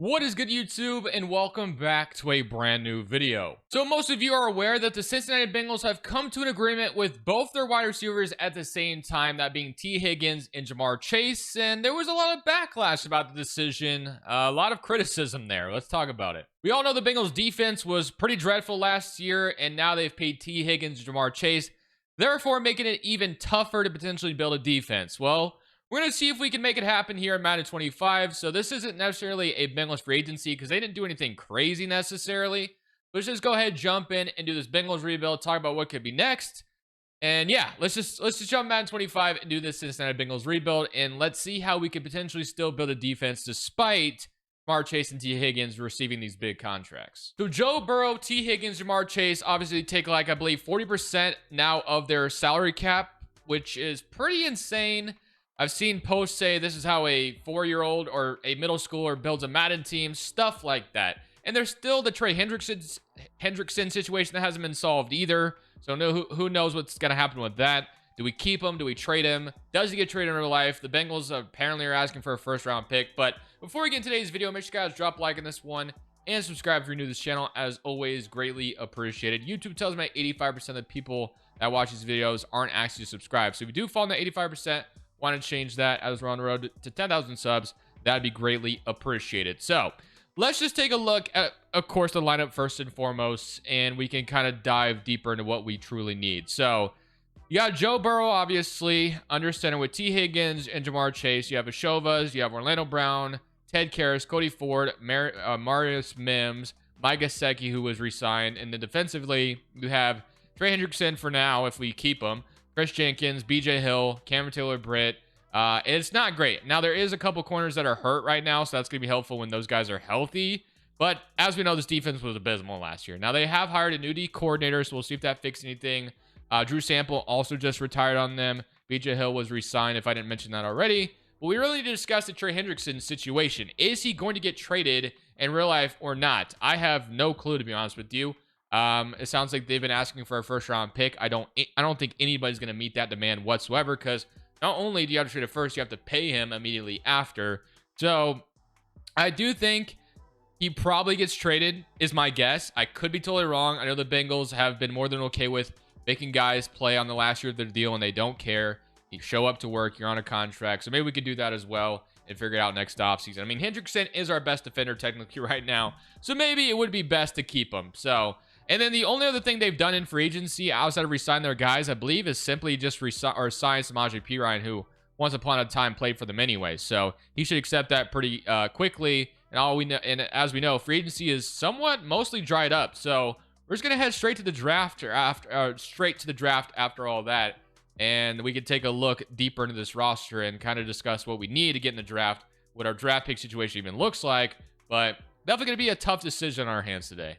What is good, YouTube, and welcome back to a brand new video. So most of you are aware that the Cincinnati Bengals have come to an agreement with both their wide receivers at the same time, that being T. Higgins and Jamar Chase, and there was a lot of backlash about the decision, a lot of criticism there. Let's talk about it. We all know the Bengals defense was pretty dreadful last year, and now they've paid T. Higgins and Jamar Chase, therefore making it even tougher to potentially build a defense. Well, we're going to see if we can make it happen here in Madden 25. So this isn't necessarily a Bengals free agency because they didn't do anything crazy necessarily. Let's just go ahead, jump in, and do this Bengals rebuild, talk about what could be next. And yeah, let's just jump Madden 25 and do this Cincinnati Bengals rebuild. And let's see how we could potentially still build a defense despite Jamar Chase and T. Higgins receiving these big contracts. So Joe Burrow, T. Higgins, Jamar Chase obviously take, like, I believe 40% now of their salary cap, which is pretty insane. I've seen posts say this is how a 4-year-old or a middle schooler builds a Madden team, stuff like that. And there's still the Trey Hendrickson situation that hasn't been solved either. So who knows what's going to happen with that. Do we keep him? Do we trade him? Does he get traded in real life? The Bengals apparently are asking for a first-round pick. But before we get into today's video, make sure you guys drop a like on this one and subscribe if you're new to this channel. As always, greatly appreciated. YouTube tells me 85% of the people that watch these videos aren't actually subscribed. So if you do fall in that 85%, want to change that as we're on the road to 10,000 subs, that'd be greatly appreciated. So let's just take a look at, of course, the lineup first and foremost, and we can kind of dive deeper into what we truly need. So you got Joe Burrow, obviously, under center with T. Higgins and Jamar Chase. You have Ashovas, you have Orlando Brown, Ted Karras, Cody Ford, Marius Mims, Mike Gesicki, who was re-signed, and then defensively you have Trey Hendrickson for now, if we keep him, Chris Jenkins, BJ Hill, Cameron Taylor-Britt. It's not great. Now, there is a couple corners that are hurt right now, so that's going to be helpful when those guys are healthy. But as we know, this defense was abysmal last year. Now, they have hired a new D coordinator, so we'll see if that fixes anything. Drew Sample also just retired on them. BJ Hill was re-signed, if I didn't mention that already. But we really need to discuss the Trey Hendrickson situation. Is he going to get traded in real life or not? I have no clue, to be honest with you. It sounds like they've been asking for a first-round pick. I don't think anybody's going to meet that demand whatsoever, because not only do you have to trade it first, you have to pay him immediately after. So I do think he probably gets traded, is my guess. I could be totally wrong. I know the Bengals have been more than okay with making guys play on the last year of their deal, and they don't care. You show up to work, you're on a contract. So maybe we could do that as well and figure it out next offseason. I mean, Hendrickson is our best defender technically right now, so maybe it would be best to keep him. So, and then the only other thing they've done in free agency outside of re-sign their guys, I believe, is simply just sign Samaje Perine, who once upon a time played for them anyway. So he should accept that pretty quickly. And all we know, and as we know, free agency is somewhat mostly dried up. So we're just gonna head straight to the draft after all that, and we can take a look deeper into this roster and kind of discuss what we need to get in the draft, what our draft pick situation even looks like. But definitely gonna be a tough decision on our hands today.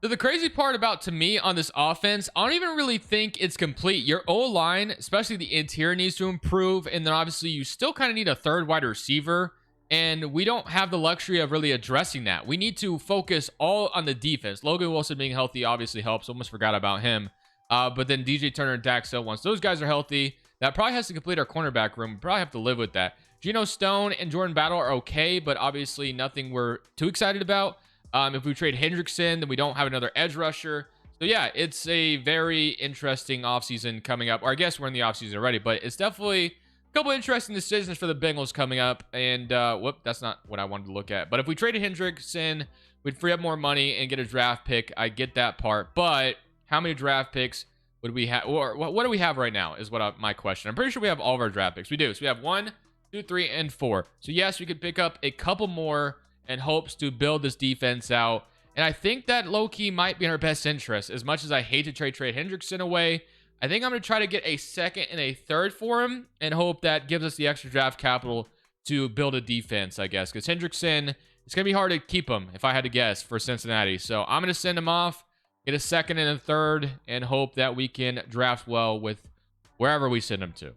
So the crazy part about, to me, on this offense, I don't even really think it's complete. Your O-line, especially the interior, needs to improve. And then obviously you still kind of need a third wide receiver. And we don't have the luxury of really addressing that. We need to focus all on the defense. Logan Wilson being healthy obviously helps. Almost forgot about him. But then DJ Turner and Dax Hill, once those guys are healthy, that probably has to complete our cornerback room. We probably have to live with that. Geno Stone and Jordan Battle are okay, but obviously nothing we're too excited about. If we trade Hendrickson, then we don't have another edge rusher. So yeah, it's a very interesting offseason coming up. Or I guess we're in the offseason already, but it's definitely a couple interesting decisions for the Bengals coming up. And whoop, that's not what I wanted to look at. But if we traded Hendrickson, we'd free up more money and get a draft pick. I get that part, but how many draft picks would we have? Or what do we have right now is my question. I'm pretty sure we have all of our draft picks. We do. So we have 1, 2, 3, and 4. So yes, we could pick up a couple more and hopes to build this defense out. And I think that low-key might be in our best interest. As much as I hate to trade Hendrickson away, I think I'm going to try to get a second and a third for him and hope that gives us the extra draft capital to build a defense, I guess. Because Hendrickson, it's going to be hard to keep him, if I had to guess, for Cincinnati. So I'm going to send him off, get a second and a third, and hope that we can draft well with wherever we send him to.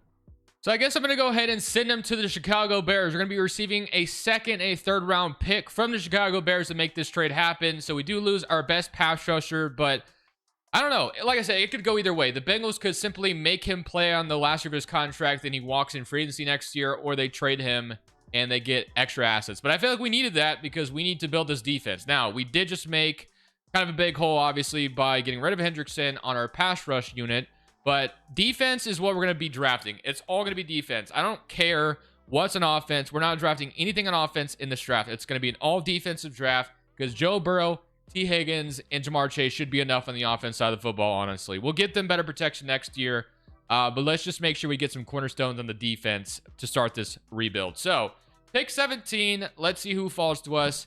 So I guess I'm going to go ahead and send them to the Chicago Bears. We're going to be receiving a second and a third round pick from the Chicago Bears to make this trade happen. So we do lose our best pass rusher, but I don't know. Like I said, it could go either way. The Bengals could simply make him play on the last year of his contract, then he walks in free agency next year, or they trade him and they get extra assets. But I feel like we needed that because we need to build this defense. Now, we did just make kind of a big hole, obviously, by getting rid of Hendrickson on our pass rush unit. But defense is what we're going to be drafting. It's all going to be defense. I don't care what's an offense. We're not drafting anything on offense in this draft. It's going to be an all defensive draft because Joe Burrow, T. Higgins, and Jamar Chase should be enough on the offense side of the football, honestly. We'll get them better protection next year. But let's just make sure we get some cornerstones on the defense to start this rebuild. So, pick 17. Let's see who falls to us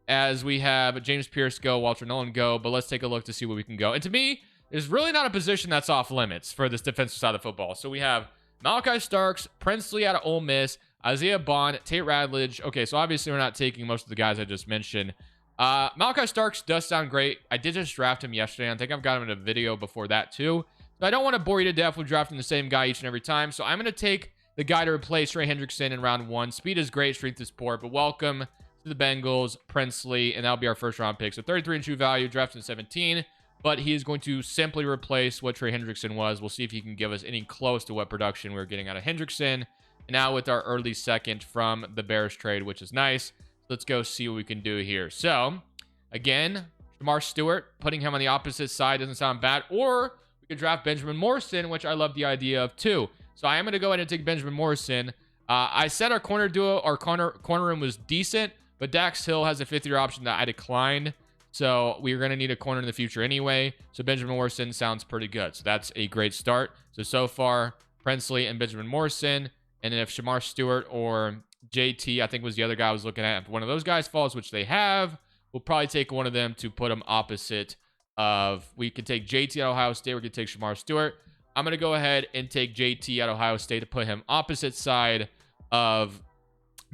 as we have James Pierce go, Walter Nolan go. But let's take a look to see where we can go. And to me, there's really not a position that's off limits for this defensive side of football. So, we have Malachi Starks, Princely out of Ole Miss, Isaiah Bond, Tate Radledge. Okay, so obviously we're not taking most of the guys I just mentioned. Malachi Starks does sound great. I did just draft him yesterday. I think I've got him in a video before that too. So I don't want to bore you to death with drafting the same guy each and every time. So I'm going to take the guy to replace Trey Hendrickson in round 1. Speed is great, strength is poor. But welcome to the Bengals, Princely, and that'll be our first round pick. So 33 in true value, drafted in 17. But he is going to simply replace what Trey Hendrickson was. We'll see if he can give us any close to what production we were getting out of Hendrickson. And now with our early second from the Bears trade, which is nice. Let's go see what we can do here. So, again, Jamar Stewart, putting him on the opposite side doesn't sound bad. Or we could draft Benjamin Morrison, which I love the idea of too. So I am going to go ahead and take Benjamin Morrison. I said our corner duo, our corner room was decent, but Dax Hill has a 5th-year option that I declined. So we're going to need a corner in the future anyway. So Benjamin Morrison sounds pretty good. So that's a great start. So far, Princely and Benjamin Morrison. And then if Shamar Stewart or JT, I think was the other guy I was looking at, if one of those guys falls, which they have, we'll probably take one of them to put them opposite of, we could take JT at Ohio State, we could take Shamar Stewart. I'm going to go ahead and take JT at Ohio State to put him opposite side of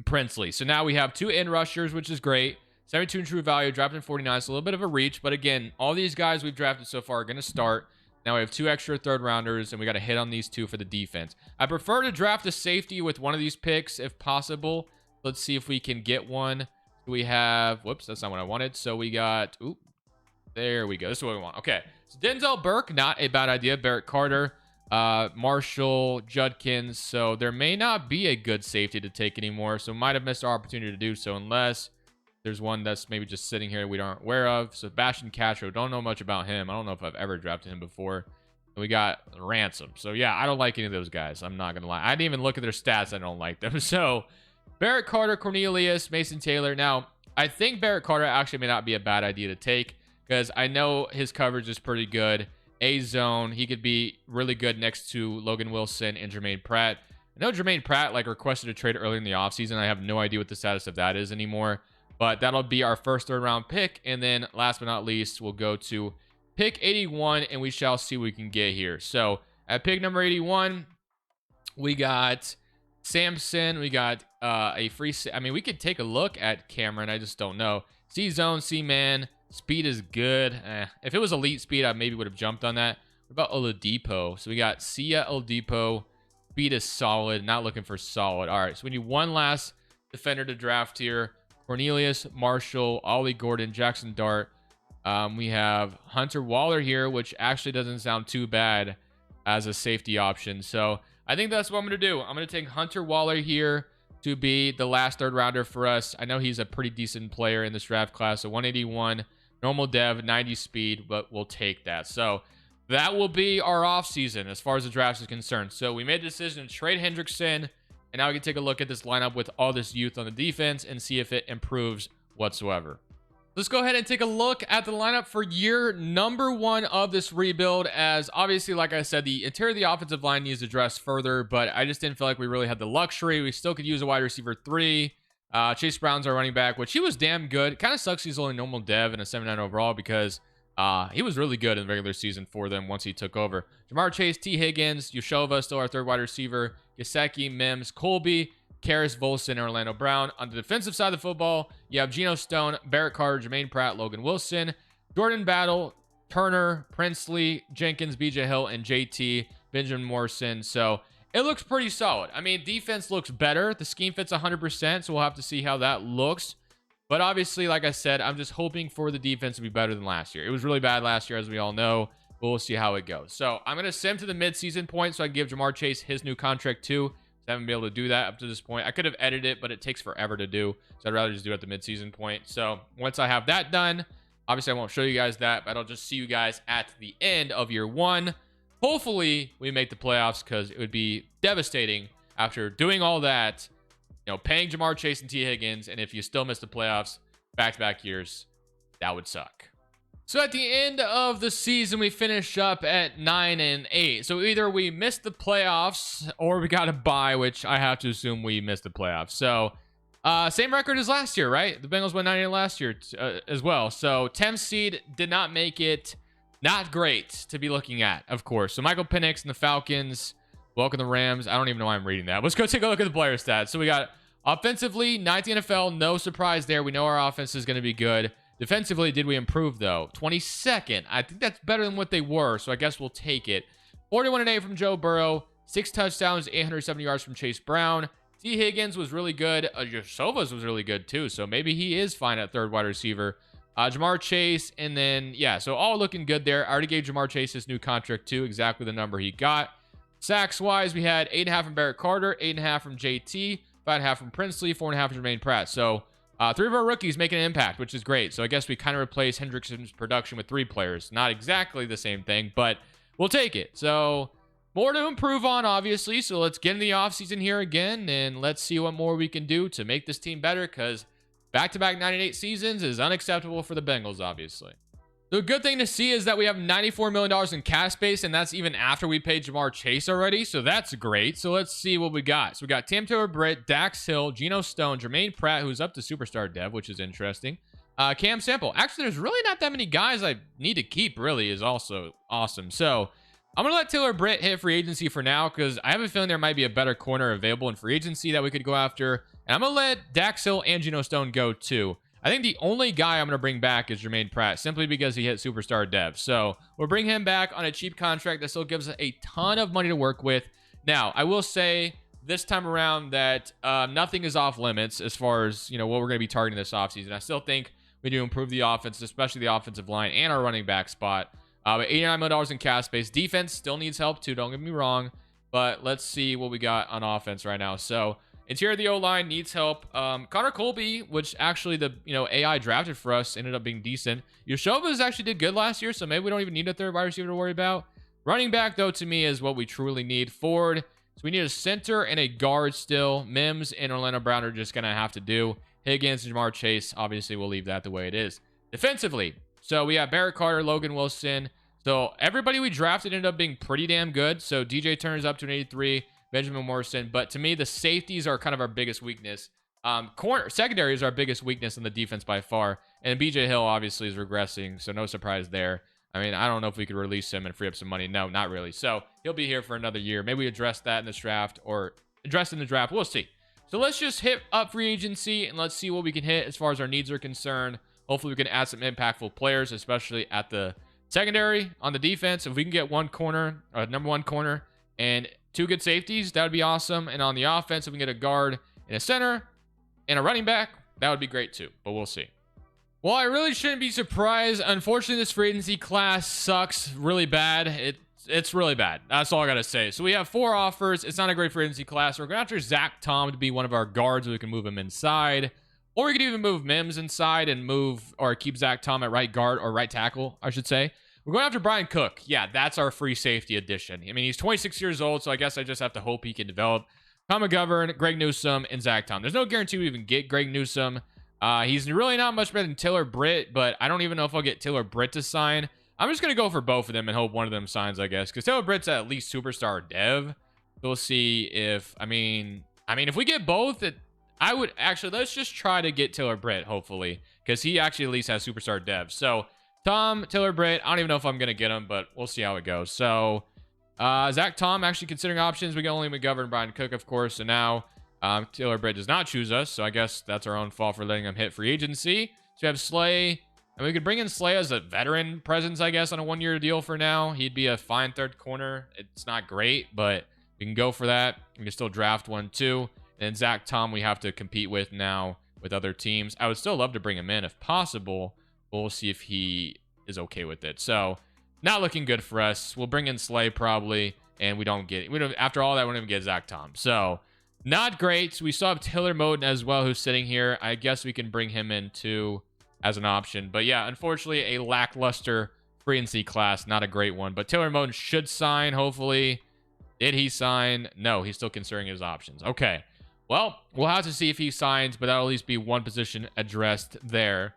Princely. So now we have 2 end rushers, which is great. 72 in true value, drafted in 49, so a little bit of a reach. But again, all these guys we've drafted so far are going to start. Now we have 2 extra 3rd rounders, and we got to hit on these 2 for the defense. I prefer to draft a safety with one of these picks if possible. Let's see if we can get one. We have, whoops, that's not what I wanted. So we got, oop, there we go. This is what we want. Okay, so Denzel Burke, not a bad idea. Barrett Carter, Marshall, Judkins. So there may not be a good safety to take anymore. So might have missed our opportunity to do so unless there's one that's maybe just sitting here we aren't aware of. So Sebastian Castro, don't know much about him. I don't know if I've ever drafted him before. And we got Ransom. So yeah, I don't like any of those guys. I'm not going to lie. I didn't even look at their stats. I don't like them. So Barrett Carter, Cornelius, Mason Taylor. Now, I think Barrett Carter actually may not be a bad idea to take because I know his coverage is pretty good. A-zone, he could be really good next to Logan Wilson and Jermaine Pratt. I know Jermaine Pratt requested a trade early in the offseason. I have no idea what the status of that is anymore. But that'll be our first 3rd round pick. And then last but not least, we'll go to pick 81 and we shall see what we can get here. So at pick number 81, we got Samson. We got a free, I mean, we could take a look at Cameron. I just don't know. C-zone, C-man, speed is good. If it was elite speed, I maybe would have jumped on that. What about Oladipo? So we got Sia Oladipo. Speed is solid. Not looking for solid. All right, so we need one last defender to draft here. Cornelius, Marshall, Ollie Gordon, Jackson Dart. We have Hunter Waller here, which actually doesn't sound too bad as a safety option. So I think that's what I'm going to do. I'm going to take Hunter Waller here to be the last 3rd rounder for us. I know he's a pretty decent player in this draft class. So 181, normal dev, 90 speed, but we'll take that. So that will be our offseason as far as the draft is concerned. So we made the decision to trade Hendrickson. And now we can take a look at this lineup with all this youth on the defense and see if it improves whatsoever. Let's go ahead and take a look at the lineup for year number 1 of this rebuild. As obviously, like I said, the interior of the offensive line needs addressed further, but I just didn't feel like we really had the luxury. We still could use a wide receiver 3. Chase Brown's our running back, which he was damn good. Kind of sucks he's only normal dev and a 79 overall because he was really good in the regular season for them once he took over. Jamar Chase, T. Higgins, Yushova, still our 3rd wide receiver. Gesicki, Mims, Colby, Karras, Volson, and Orlando Brown. On the defensive side of the football, you have Geno Stone, Barrett Carter, Jermaine Pratt, Logan Wilson, Jordan Battle, Turner, Princely, Jenkins, BJ Hill, and JT, Benjamin Morrison. So it looks pretty solid. I mean, defense looks better. The scheme fits 100%, so we'll have to see how that looks. But obviously, like I said, I'm just hoping for the defense to be better than last year. It was really bad last year, as we all know. But we'll see how it goes. So I'm going to sim to the midseason point so I can give Jamar Chase his new contract too. So I haven't been able to do that up to this point. I could have edited it, but it takes forever to do. So I'd rather just do it at the midseason point. So once I have that done, obviously I won't show you guys that, but I'll just see you guys at the end of year 1. Hopefully we make the playoffs, because it would be devastating after doing all that, paying Jamar Chase and T. Higgins. And if you still miss the playoffs back-to-back years, that would suck. So at the end of the season, we finished up at 9-8. So either we missed the playoffs or we got a bye, which I have to assume we missed the playoffs. So same record as last year, right? The Bengals went 9-8 last year as well. So 10th seed did not make it. Not great to be looking at, of course. So Michael Penix and the Falcons. Welcome the Rams. I don't even know why I'm reading that. Let's go take a look at the player stats. So we got offensively, 9th NFL. No surprise there. We know our offense is going to be good. Defensively, did we improve, though? 22nd. I think that's better than what they were, so I guess we'll take it. 41-8 from Joe Burrow. 6 touchdowns, 870 yards from Chase Brown. T. Higgins was really good. Yosovas was really good, too, so maybe he is fine at third wide receiver. Jamar Chase, and then, yeah, so all looking good there. I already gave Jamar Chase his new contract, too, exactly the number he got. Sacks-wise, we had 8.5 from Barrett Carter, 8.5 from JT, 5.5 from Princely, 4.5 from Jermaine Pratt. So 3 of our rookies make an impact, which is great. So I guess we kind of replaced Hendrickson's production with 3 players. Not exactly the same thing, but we'll take it. So more to improve on, obviously. So let's get in the offseason here again, and let's see what more we can do to make this team better, because back-to-back 9-8 seasons is unacceptable for the Bengals, obviously. The good thing to see is that we have $94 million in cap space, and that's even after we paid Jamar Chase already, so that's great. So let's see what we got. So we got Tam Taylor-Britt, Dax Hill, Geno Stone, Jermaine Pratt, who's up to superstar dev, which is interesting. Cam Sample. Actually, there's really not that many guys I need to keep, really, is also awesome. So I'm going to let Taylor-Britt hit free agency for now, because I have a feeling there might be a better corner available in free agency that we could go after. And I'm going to let Dax Hill and Geno Stone go, too. I think the only guy I'm going to bring back is Jermaine Pratt, simply because he hit superstar dev. So we'll bring him back on a cheap contract that still gives us a ton of money to work with. Now, I will say this time around that nothing is off limits as far as, what we're going to be targeting this offseason. I still think we need to improve the offense, especially the offensive line and our running back spot. But $89 million in cap space. Defense still needs help, too. Don't get me wrong. But let's see what we got on offense right now. So interior of the O-line needs help. Connor Colby, which actually the AI drafted for us, ended up being decent. Yoshovas actually did good last year, so maybe we don't even need a third wide receiver to worry about. Running back, though, to me is what we truly need. Forward, so we need a center and a guard still. Mims and Orlando Brown are just going to have to do. Higgins and Jamar Chase, obviously we'll leave that the way it is. Defensively, so we have Barrett Carter, Logan Wilson. So everybody we drafted ended up being pretty damn good. So DJ Turner's up to an 83. Benjamin Morrison, but to me, the safeties are kind of our biggest weakness. Secondary is our biggest weakness in the defense by far, and BJ Hill obviously is regressing, so no surprise there. I mean, I don't know if we could release him and free up some money. No, not really. So he'll be here for another year. Maybe we address that in this draft, or address in the draft. We'll see. So let's just hit up free agency, and let's see what we can hit as far as our needs are concerned. Hopefully we can add some impactful players, especially at the secondary on the defense. If we can get one corner, number 1 corner, and 2 good safeties, that would be awesome. And on the offense, if we can get a guard and a center and a running back, that would be great too, but we'll see. Well, I really shouldn't be surprised. Unfortunately, this free agency class sucks really bad. It's really bad. That's all I got to say. So we have 4 offers. It's not a great free agency class. We're going after Zach Tom to be one of our guards so we can move him inside. Or we could even move Mims inside and keep Zach Tom at right guard, or right tackle, I should say. We're going after Brian Cook. Yeah, that's our free safety addition. I mean, he's 26 years old, so I guess I just have to hope he can develop. Tom McGovern, Greg Newsome, and Zach Tom. There's no guarantee we even get Greg Newsome. He's really not much better than Taylor-Britt, but I don't even know if I'll get Taylor-Britt to sign. I'm just going to go for both of them and hope one of them signs, I guess, because Taylor-Britt's at least superstar dev. We'll see if, I mean, if we get both, I would actually, let's just try to get Taylor-Britt, hopefully, because he actually at least has superstar dev. So Tom, Taylor-Britt, I don't even know if I'm going to get him, but we'll see how it goes. So Zach Tom, actually considering options. We got only McGovern, Brian Cook, of course. And now Taylor-Britt does not choose us. So I guess that's our own fault for letting him hit free agency. So we have Slay. And we could bring in Slay as a veteran presence, I guess, on a 1-year deal for now. He'd be a fine third corner. It's not great, but we can go for that. We can still draft one, too. And Zach Tom, we have to compete with now with other teams. I would still love to bring him in if possible. We'll see if he is okay with it. So, not looking good for us. We'll bring in Slay probably, and we don't get it. After all that, we don't even get Zach Tom. So, Not great. We still have Taylor Moton as well, who's sitting here. I guess we can bring him in too as an option. But yeah, unfortunately, a lackluster free agency class. Not a great one. But Taylor Moton should sign, hopefully. Did he sign? No, he's still considering his options. Okay. Well, we'll have to see if he signs, but that'll at least be one position addressed there.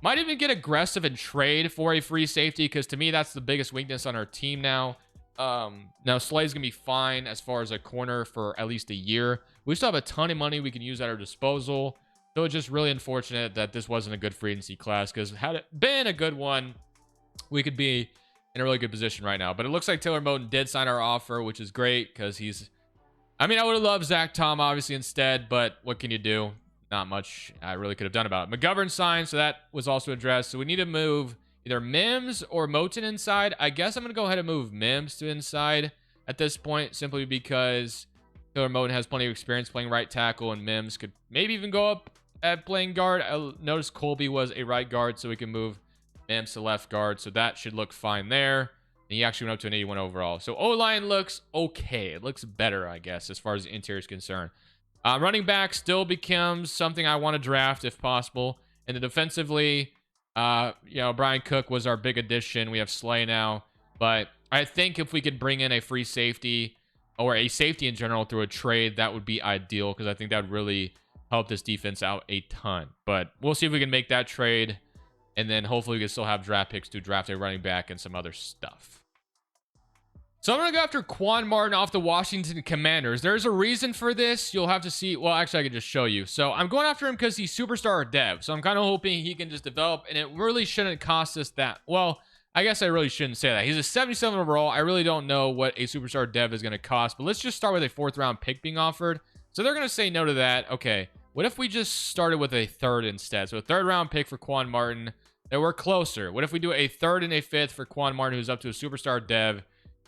Might even get aggressive and trade for a free safety, because to me, that's the biggest weakness on our team now. Now Slay's gonna be fine as far as a corner for at least a year. We still have a ton of money we can use at our disposal. So it's just really unfortunate that this wasn't a good free agency class, because had it been a good one, we could be in a really good position right now. But it looks like Taylor Moton did sign our offer, which is great, because he's... I mean, I would have loved Zach Tom, obviously, instead, but what can you do? Not much I really could have done about it. McGovern signed, so that was also addressed. So we need to move either Mims or Moton inside. I guess I'm going to go ahead and move Mims to inside at this point, simply because Taylor Moton has plenty of experience playing right tackle, and Mims could maybe even go up at playing guard. I noticed Colby was a right guard, so we can move Mims to left guard, so that should look fine there. And he actually went up to an 81 overall. So O-line looks okay. It looks better, I guess, as far as the interior is concerned. Running back still becomes something I want to draft if possible. And then defensively, Brian Cook was our big addition. We have Slay now. But I think if we could bring in a free safety or a safety in general through a trade, that would be ideal, because I think that would really help this defense out a ton. But we'll see if we can make that trade. And then hopefully we can still have draft picks to draft a running back and some other stuff. So I'm going to go after Quan Martin off the Washington Commanders. There's a reason for this. You'll have to see. Well, actually, I can just show you. So I'm going after him because he's superstar dev. So I'm kind of hoping he can just develop, and it really shouldn't cost us that. Well, I guess I really shouldn't say that. He's a 77 overall. I really don't know what a superstar dev is going to cost, but let's just start with a 4th round pick being offered. So they're going to say no to that. Okay, what if we just started with a 3rd instead? So a 3rd round pick for Quan Martin. Then we're closer. What if we do a 3rd and a 5th for Quan Martin, who's up to a superstar dev?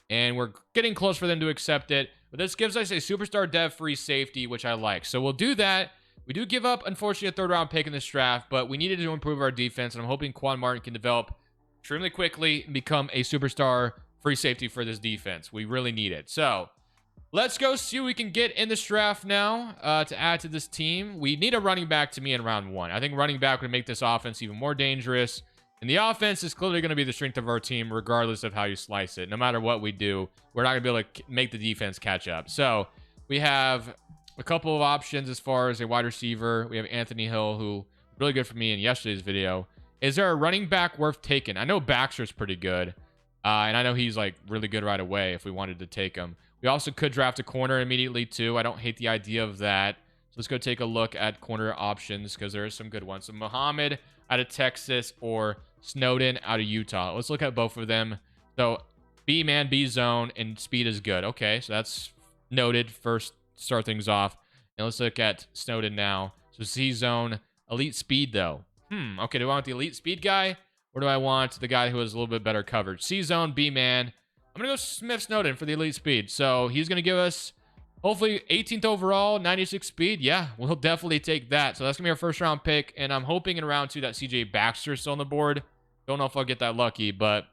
And we're getting close for them to accept it. But this gives us a superstar dev free safety, which I like. So we'll do that. We do give up, unfortunately, a 3rd round pick in this draft, but we needed to improve our defense. And I'm hoping Quan Martin can develop extremely quickly and become a superstar free safety for this defense. We really need it. So let's go see what we can get in this draft now to add to this team. We need a running back to me in round 1. I think running back would make this offense even more dangerous. And the offense is clearly going to be the strength of our team, regardless of how you slice it. No matter what we do, we're not going to be able to make the defense catch up. So we have a couple of options as far as a wide receiver. We have Anthony Hill, who was really good for me in yesterday's video. Is there a running back worth taking? I know Baxter's pretty good. And I know he's like really good right away if we wanted to take him. We also could draft a corner immediately too. I don't hate the idea of that. So let's go take a look at corner options, because there are some good ones. So Muhammad out of Texas or Snowden out of Utah. Let's look at both of them. So B-man, B-zone, and speed is good. Okay, so that's noted. First, start things off. And let's look at Snowden now. So C-zone, elite speed though. Okay, do I want the elite speed guy, or do I want the guy who has a little bit better coverage? C-zone, B-man. I'm going to go Smith Snowden for the elite speed. So he's going to give us, hopefully, 18th overall, 96 speed. Yeah, we'll definitely take that. So that's going to be our 1st round pick. And I'm hoping in round 2 that CJ Baxter is still on the board. Don't know if I'll get that lucky, but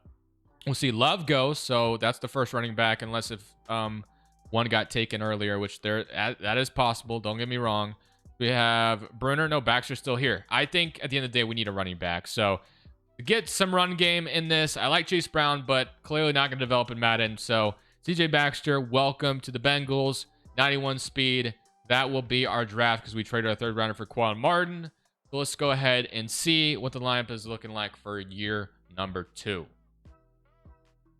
we'll see. Love goes. So that's the 1st running back, unless if one got taken earlier, which that is possible. Don't get me wrong. We have Brunner. No, Baxter's still here. I think at the end of the day, we need a running back. So to get some run game in this, I like Chase Brown, but clearly not going to develop in Madden. So CJ Baxter, welcome to the Bengals. 91 speed. That will be our draft, because we traded our 3rd rounder for Quan Martin. So let's go ahead and see what the lineup is looking like for year number 2.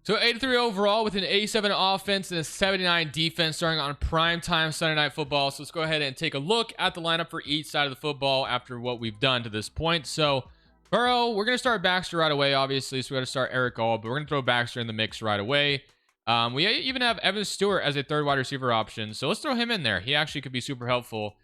So 83 overall with an 87 offense and a 79 defense, starting on primetime Sunday Night Football. So let's go ahead and take a look at the lineup for each side of the football after what we've done to this point. So Burrow, we're going to start Baxter right away, obviously. So we got to start Eric All, but we're going to throw Baxter in the mix right away. We even have Evan Stewart as a 3rd wide receiver option. So let's throw him in there. He actually could be super helpful.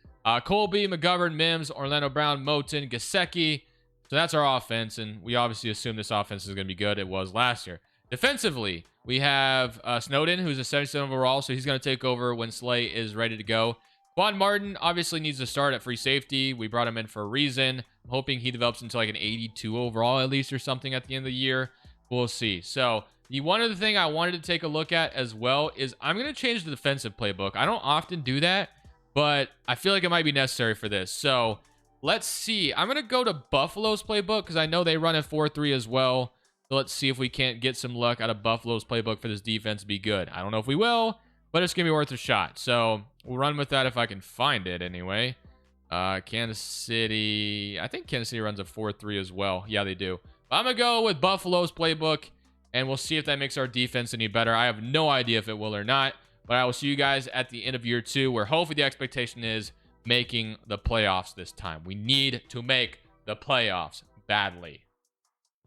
Colby, McGovern, Mims, Orlando Brown, Moton, Gesicki. So that's our offense, and we obviously assume this offense is going to be good. It was last year. Defensively, we have Snowden, who's a 77 overall, so he's going to take over when Slay is ready to go. Quan Martin obviously needs to start at free safety. We brought him in for a reason. I'm hoping he develops into like an 82 overall at least or something at the end of the year. We'll see. So the one other thing I wanted to take a look at as well is I'm going to change the defensive playbook. I don't often do that, but I feel like it might be necessary for this. So let's see. I'm going to go to Buffalo's playbook because I know they run a 4-3 as well. So let's see if we can't get some luck out of Buffalo's playbook for this defense to be good. I don't know if we will, but it's going to be worth a shot. So we'll run with that if I can find it anyway. Kansas City. I think Kansas City runs a 4-3 as well. Yeah, they do. But I'm going to go with Buffalo's playbook, and we'll see if that makes our defense any better. I have no idea if it will or not, but I will see you guys at the end of year 2, where hopefully the expectation is making the playoffs this time. We need to make the playoffs badly.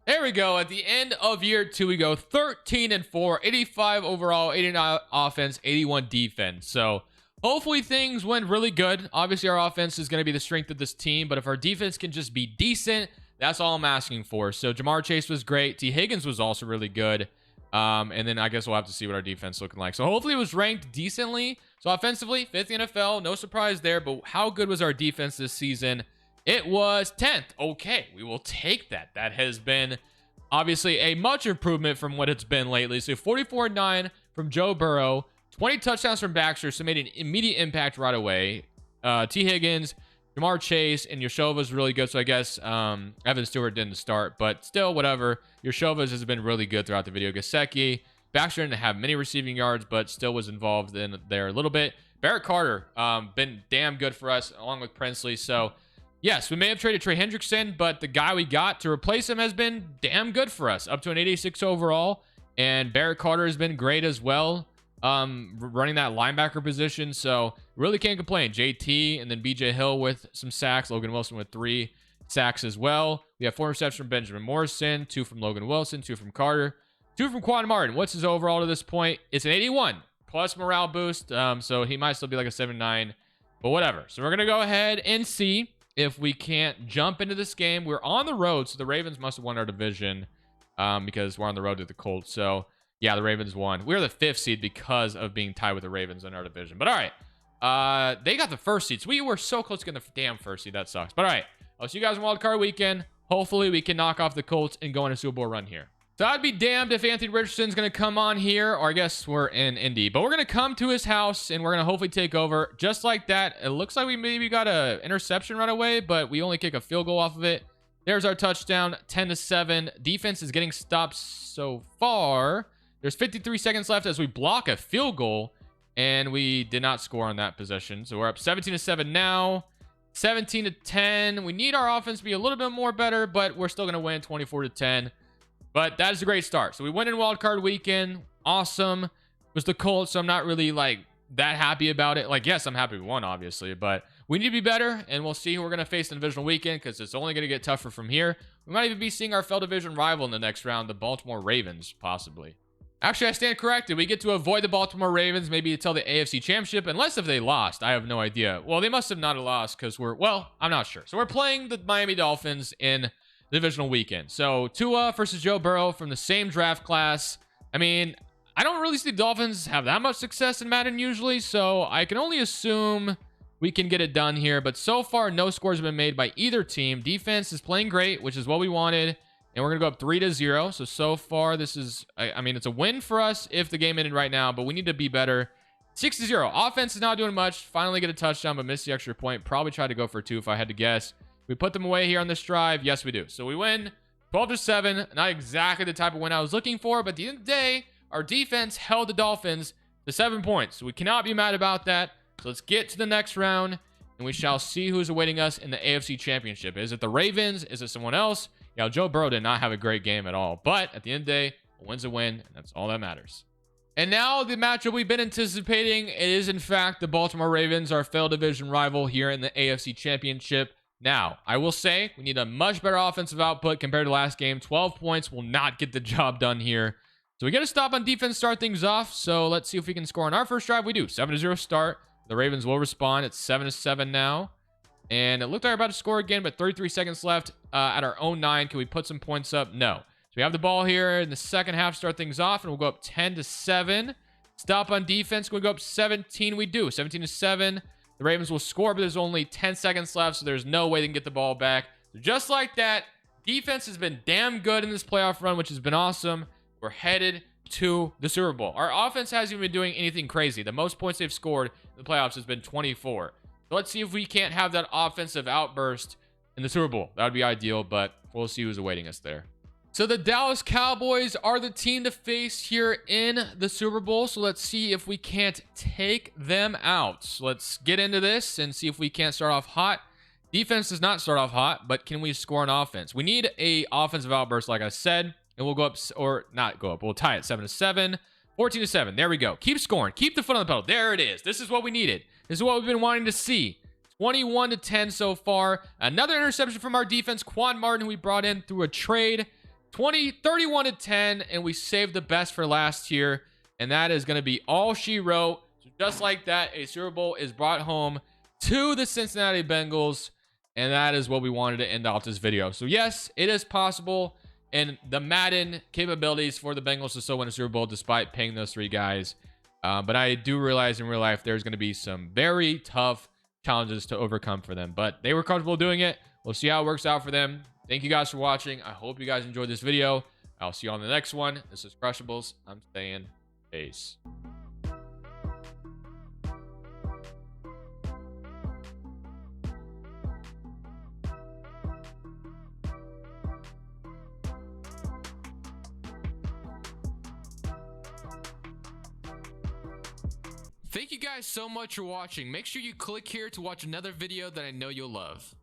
There we go. At the end of year 2, we go 13-4, 85 overall, 89 offense, 81 defense. So hopefully things went really good. Obviously, our offense is going to be the strength of this team, but if our defense can just be decent, that's all I'm asking for. So Jamar Chase was great. T. Higgins was also really good. And then I guess we'll have to see what our defense is looking like. So hopefully it was ranked decently. So offensively, 5th in the NFL. No surprise there. But how good was our defense this season? It was 10th. Okay, we will take that. That has been obviously a much improvement from what it's been lately. So 44-9 from Joe Burrow. 20 touchdowns from Baxter. So made an immediate impact right away. T. Higgins, Jamar Chase, and Yoshova's really good. So I guess Evan Stewart didn't start, but still, whatever. Yoshova's has been really good throughout the video. Gesicki, Baxter didn't have many receiving yards, but still was involved in there a little bit. Barrett Carter, been damn good for us, along with Princely. So yes, we may have traded Trey Hendrickson, but the guy we got to replace him has been damn good for us, up to an 86 overall. And Barrett Carter has been great as well, running that linebacker position. So really can't complain. JT and then BJ Hill with some sacks. Logan Wilson with 3 sacks as well. We have 4 receptions from Benjamin Morrison, 2 from Logan Wilson, 2 from Carter, 2 from Quan Martin. What's his overall to this point? It's an 81 plus morale boost. So he might still be like a 7-9, but whatever. So we're going to go ahead and see if we can't jump into this game. We're on the road, so the Ravens must have won our division because we're on the road to the Colts. So yeah, the Ravens won. We're the 5th seed because of being tied with the Ravens in our division. But all right, they got the 1st seed. So we were so close to getting the damn 1st seed. That sucks. But all right, I'll see you guys on Wild Card Weekend. Hopefully we can knock off the Colts and go on a Super Bowl run here. So I'd be damned if Anthony Richardson's going to come on here, or I guess we're in Indy. But we're going to come to his house, and we're going to hopefully take over just like that. It looks like we maybe got an interception right away, but we only kick a field goal off of it. There's our touchdown, 10-7. Defense is getting stopped so far. There's 53 seconds left as we block a field goal, and we did not score on that possession. So we're up 17-7 now, 17-10. We need our offense to be a little bit more better, but we're still going to win 24-10. But that is a great start. So we went in Wild Card Weekend. Awesome. It was the Colts, so I'm not really like that happy about it. Like, yes, I'm happy we won, obviously, but we need to be better, and we'll see who we're going to face in the divisional weekend because it's only going to get tougher from here. We might even be seeing our fellow division rival in the next round, the Baltimore Ravens, possibly. Actually, I stand corrected. We get to avoid the Baltimore Ravens maybe until the AFC Championship, unless if they lost. I have no idea. Well, they must have not lost because well, I'm not sure. So we're playing the Miami Dolphins in the divisional weekend. So Tua versus Joe Burrow from the same draft class. I mean, I don't really see the Dolphins have that much success in Madden usually, so I can only assume we can get it done here. But so far, no scores have been made by either team. Defense is playing great, which is what we wanted. And we're going to go up 3-0. So far, this is, I mean, it's a win for us if the game ended right now, but we need to be better. 6-0. Offense is not doing much. Finally get a touchdown, but missed the extra point. Probably tried to go for 2 if I had to guess. We put them away here on this drive. Yes, we do. So we win 12-7. Not exactly the type of win I was looking for, but at the end of the day, our defense held the Dolphins to 7 points. So we cannot be mad about that. So let's get to the next round, and we shall see who's awaiting us in the AFC Championship. Is it the Ravens? Is it someone else? Yeah, Joe Burrow did not have a great game at all. But at the end of the day, a win's a win, and that's all that matters. And now the matchup we've been anticipating. It is, in fact, the Baltimore Ravens, our fellow division rival here in the AFC Championship. Now, I will say we need a much better offensive output compared to last game. 12 points will not get the job done here. So we got to stop on defense, start things off. So let's see if we can score on our first drive. We do. 7-0 start. The Ravens will respond. It's 7-7 now. And it looked like we're about to score again, but 33 seconds left at our own 9. Can we put some points up? No. So we have the ball here in the second half, start things off, and we'll go up 10-7. Stop on defense. Can we go up 17? We do. 17-7. The Ravens will score, but there's only 10 seconds left, so there's no way they can get the ball back. So just like that, defense has been damn good in this playoff run, which has been awesome. We're headed to the Super Bowl. Our offense hasn't even been doing anything crazy. The most points they've scored in the playoffs has been 24. So let's see if we can't have that offensive outburst in the Super Bowl. That would be ideal, but we'll see who's awaiting us there. So the Dallas Cowboys are the team to face here in the Super Bowl. So let's see if we can't take them out. So let's get into this and see if we can't start off hot. Defense does not start off hot, but can we score an offense? We need a offensive outburst, like I said, and we'll go up, or not go up. We'll tie it 7-7, 14-7. There we go. Keep scoring. Keep the foot on the pedal. There it is. This is what we needed. This is what we've been wanting to see. 21-10 so far. Another interception from our defense, Quan Martin, who we brought in through a trade. 31-10, and we saved the best for last here, and that is going to be all she wrote. So just like that, a Super Bowl is brought home to the Cincinnati Bengals, and that is what we wanted to end off this video. So yes, it is possible, and the Madden capabilities for the Bengals to still win a Super Bowl despite paying those 3 guys. But I do realize in real life there's going to be some very tough challenges to overcome for them, but they were comfortable doing it. We'll see how it works out for them. Thank you guys for watching. I hope you guys enjoyed this video. I'll see you on the next one. This is Crushables. I'm saying peace. Thank you guys so much for watching. Make sure you click here to watch another video that I know you'll love.